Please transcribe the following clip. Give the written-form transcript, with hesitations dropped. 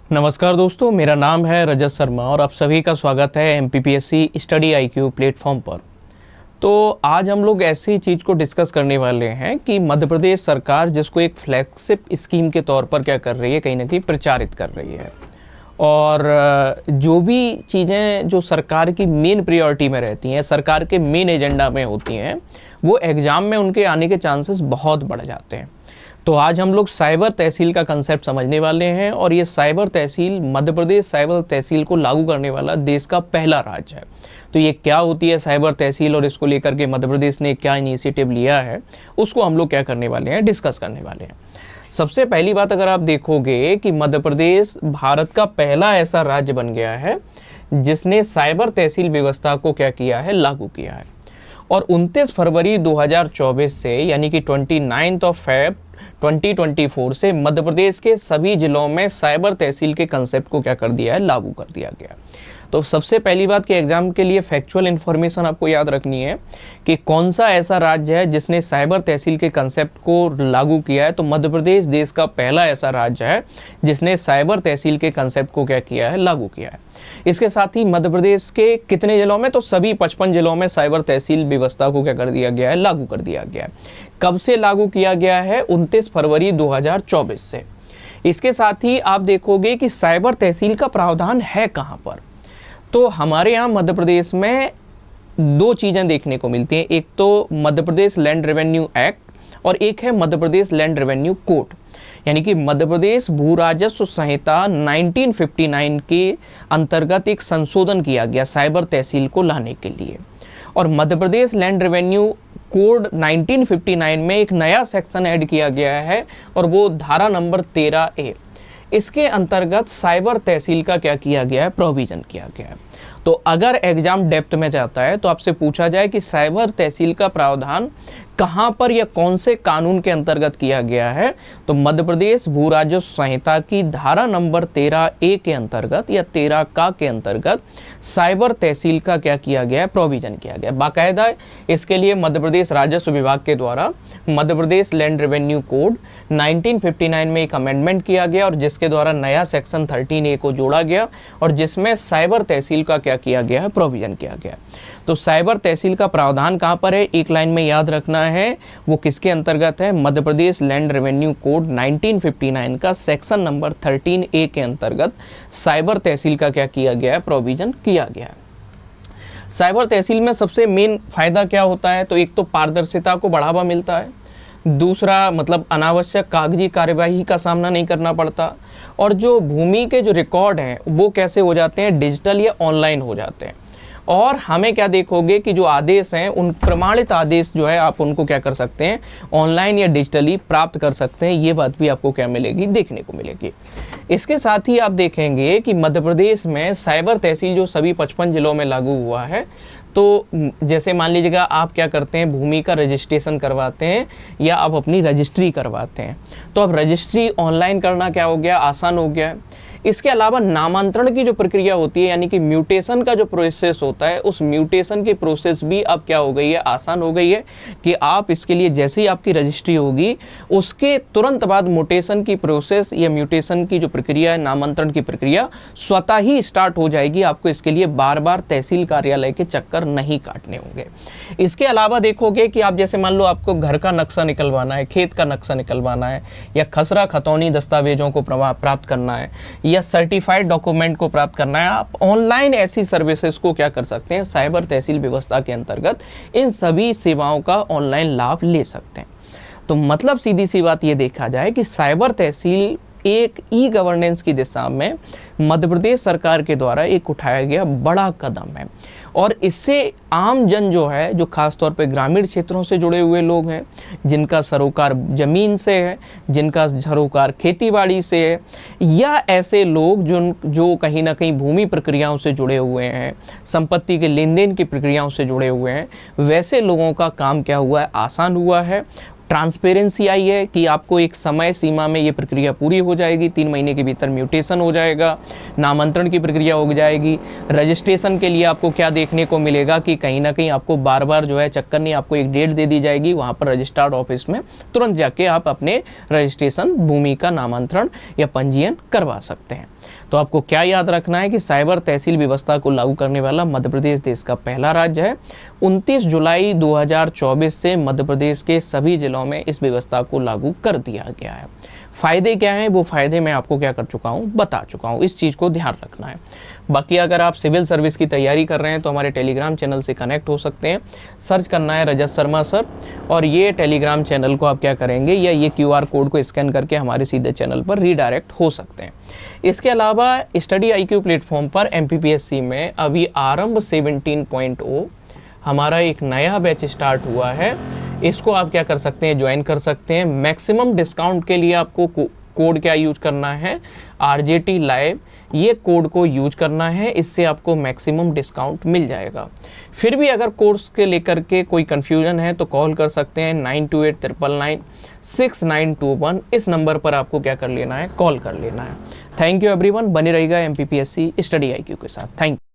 नमस्कार दोस्तों, मेरा नाम है रजत शर्मा और आप सभी का स्वागत है एमपीपीएससी स्टडी आईक्यू प्लेटफॉर्म पर। तो आज हम लोग ऐसी चीज़ को डिस्कस करने वाले हैं कि मध्य प्रदेश सरकार जिसको एक फ्लैगशिप स्कीम के तौर पर क्या कर रही है, कहीं ना कहीं प्रचारित कर रही है। और जो भी चीज़ें जो सरकार की मेन प्रायोरिटी में रहती हैं, सरकार के मेन एजेंडा में होती हैं, वो एग्ज़ाम में उनके आने के चांसेस बहुत बढ़ जाते हैं। तो आज हम लोग साइबर तहसील का कंसेप्ट समझने वाले हैं और ये साइबर तहसील, मध्य प्रदेश साइबर तहसील को लागू करने वाला देश का पहला राज्य है। तो ये क्या होती है साइबर तहसील और इसको लेकर के मध्य प्रदेश ने क्या इनिशिएटिव लिया है, उसको हम लोग क्या करने वाले हैं, डिस्कस करने वाले हैं। सबसे पहली बात, अगर आप देखोगे कि मध्य प्रदेश भारत का पहला ऐसा राज्य बन गया है जिसने साइबर तहसील व्यवस्था को क्या किया है, लागू किया है। और 29 फरवरी 2024 से यानी कि 29 फेब 2024 से मध्य प्रदेश के सभी जिलों में साइबर तहसील के कंसेप्ट को क्या कर दिया है, लागू कर दिया गया। तो सबसे पहली बात कि एग्जाम के लिए फैक्चुअल इन्फॉर्मेशन आपको याद रखनी है कि कौन सा ऐसा राज्य है जिसने साइबर तहसील के कंसेप्ट को लागू किया है। तो मध्य प्रदेश देश का पहला ऐसा राज्य है जिसने साइबर तहसील के कंसेप्ट को क्या किया है, लागू किया है। इसके साथ ही मध्य प्रदेश के कितने जिलों में, तो सभी 55 जिलों में साइबर तहसील व्यवस्था को क्या कर दिया गया है, लागू कर दिया गया है। कब से लागू किया गया है? 29 फरवरी 2024 से। इसके साथ ही आप देखोगे कि साइबर तहसील का प्रावधान है कहाँ पर। तो हमारे यहाँ मध्य प्रदेश में दो चीज़ें देखने को मिलती हैं। एक तो Madhya Pradesh land revenue act और एक है Madhya Pradesh land revenue code, यानी कि मध्य प्रदेश भू राजस्व संहिता 1959 के अंतर्गत एक संशोधन किया गया साइबर तहसील को लाने के लिए। और Madhya Pradesh land revenue code 1959 में एक नया सेक्शन ऐड किया गया है और वो धारा नंबर 13A। इसके अंतर्गत साइबर तहसील का क्या किया गया है, प्रोविजन किया गया है। तो अगर एग्जाम डेप्थ में जाता है तो आपसे पूछा जाए कि साइबर तहसील का प्रावधान कहाँ पर या कौन से कानून के अंतर्गत किया गया है, तो मध्य प्रदेश भू राजस्व संहिता की धारा नंबर 13A के अंतर्गत या 13 के अंतर्गत साइबर तहसील का क्या किया गया है, प्रोविजन किया गया। बाकायदा इसके लिए मध्य प्रदेश राजस्व विभाग के द्वारा Madhya Pradesh land revenue code 1959 में एक अमेंडमेंट किया गया और जिसके द्वारा नया सेक्शन 13A को जोड़ा गया और जिसमें साइबर तहसील का क्या किया गया है, प्रोविजन किया गया। तो साइबर तहसील का प्रावधान कहाँ पर है, एक लाइन में याद रखना है, वो किसके अंतर्गत है, Madhya Pradesh land revenue code 1959 का सेक्शन नंबर 13A के अंतर्गत साइबर तहसील का क्या किया गया है, प्रोविजन किया गया है। साइबर तहसील में सबसे मेन फायदा क्या होता है, तो एक तो पारदर्शिता को बढ़ावा मिलता है, दूसरा मतलब अनावश्यक कागजी कार्यवाही का सामना नहीं करना पड़ता, और जो भूमि के जो रिकॉर्ड हैं वो कैसे हो जाते हैं, डिजिटल या ऑनलाइन हो जाते हैं। और हमें क्या देखोगे कि जो आदेश हैं उन प्रमाणित आदेश जो है आप उनको क्या कर सकते हैं, ऑनलाइन या डिजिटली प्राप्त कर सकते हैं। ये बात भी आपको क्या मिलेगी, देखने को मिलेगी। इसके साथ ही आप देखेंगे कि मध्य प्रदेश में साइबर तहसील जो सभी 55 जिलों में लागू हुआ है, तो जैसे मान लीजिएगा आप क्या करते हैं, भूमि का रजिस्ट्रेशन करवाते हैं या आप अपनी रजिस्ट्री करवाते हैं, तो अब रजिस्ट्री ऑनलाइन करना क्या हो गया, आसान हो गया है। इसके अलावा नामांतरण की जो प्रक्रिया होती है, यानी कि म्यूटेशन का जो प्रोसेस होता है, उस म्यूटेशन की प्रोसेस भी अब क्या हो गई है, आसान हो गई है कि आप इसके लिए जैसे ही आपकी रजिस्ट्री होगी उसके तुरंत बाद म्यूटेशन की प्रोसेस या म्यूटेशन की जो प्रक्रिया है, नामांतरण की प्रक्रिया स्वतः ही स्टार्ट हो जाएगी। आपको इसके लिए बार बार तहसील कार्यालय के चक्कर नहीं काटने होंगे। इसके अलावा देखोगे कि आप जैसे मान लो आपको घर का नक्शा निकलवाना है, खेत का नक्शा निकलवाना है, या खसरा खतौनी दस्तावेजों को प्राप्त करना है, या सर्टिफाइड डॉक्यूमेंट को प्राप्त करना है, आप ऑनलाइन ऐसी सर्विसेज को क्या कर सकते हैं, साइबर तहसील व्यवस्था के अंतर्गत इन सभी सेवाओं का ऑनलाइन लाभ ले सकते हैं। तो मतलब सीधी सी बात ये देखा जाए कि साइबर तहसील एक ई गवर्नेंस की दिशा में मध्य प्रदेश सरकार के द्वारा एक उठाया गया बड़ा कदम है। और इससे आम जन जो है, जो खास तौर पे ग्रामीण क्षेत्रों से जुड़े हुए लोग हैं, जिनका सरोकार ज़मीन से है, जिनका सरोकार खेतीबाड़ी से है, या ऐसे लोग जो कहीं ना कहीं भूमि प्रक्रियाओं से जुड़े हुए हैं, संपत्ति के लेन देन की प्रक्रियाओं से जुड़े हुए हैं, वैसे लोगों का काम क्या हुआ है, आसान हुआ है। ट्रांसपेरेंसी आई है कि आपको एक समय सीमा में ये प्रक्रिया पूरी हो जाएगी, 3 महीने के भीतर म्यूटेशन हो जाएगा, नामांतरण की प्रक्रिया हो जाएगी। रजिस्ट्रेशन के लिए आपको क्या देखने को मिलेगा कि कहीं ना कहीं आपको बार बार जो है चक्कर नहीं, आपको एक डेट दे दी जाएगी, वहाँ पर रजिस्ट्रार ऑफिस में तुरंत जाके आप अपने रजिस्ट्रेशन, भूमि का नामांतरण या पंजीयन करवा सकते हैं। तो आपको क्या याद रखना है कि साइबर तहसील व्यवस्था को लागू करने वाला मध्य प्रदेश देश का पहला राज्य है। 29 जुलाई 2024 से मध्य प्रदेश के सभी जिलों में इस व्यवस्था को लागू कर दिया गया है। फ़ायदे क्या हैं, वो फ़ायदे मैं आपको क्या कर चुका हूँ, बता चुका हूँ। इस चीज़ को ध्यान रखना है। बाकी अगर आप सिविल सर्विस की तैयारी कर रहे हैं तो हमारे टेलीग्राम चैनल से कनेक्ट हो सकते हैं। सर्च करना है रजत शर्मा सर, और ये टेलीग्राम चैनल को आप क्या करेंगे, या ये QR कोड को स्कैन करके हमारे सीधे चैनल पर रीडायरेक्ट हो सकते हैं। इसके अलावा स्टडी IQ प्लेटफॉर्म पर MPPSC में अभी आरंभ 17.0 हमारा एक नया बैच स्टार्ट हुआ है। इसको आप क्या कर सकते हैं, ज्वाइन कर सकते हैं। मैक्सिमम डिस्काउंट के लिए आपको कोड क्या यूज करना है, RJT लाइव, ये कोड को यूज करना है। इससे आपको मैक्सिमम डिस्काउंट मिल जाएगा। फिर भी अगर कोर्स के लेकर के कोई कन्फ्यूजन है तो कॉल कर सकते हैं 9289996921। इस नंबर पर आपको क्या कर लेना है, कॉल कर लेना है। थैंक यू एवरीवन, बने रहिएगा MPPSC स्टडी IQ के साथ। Thank you.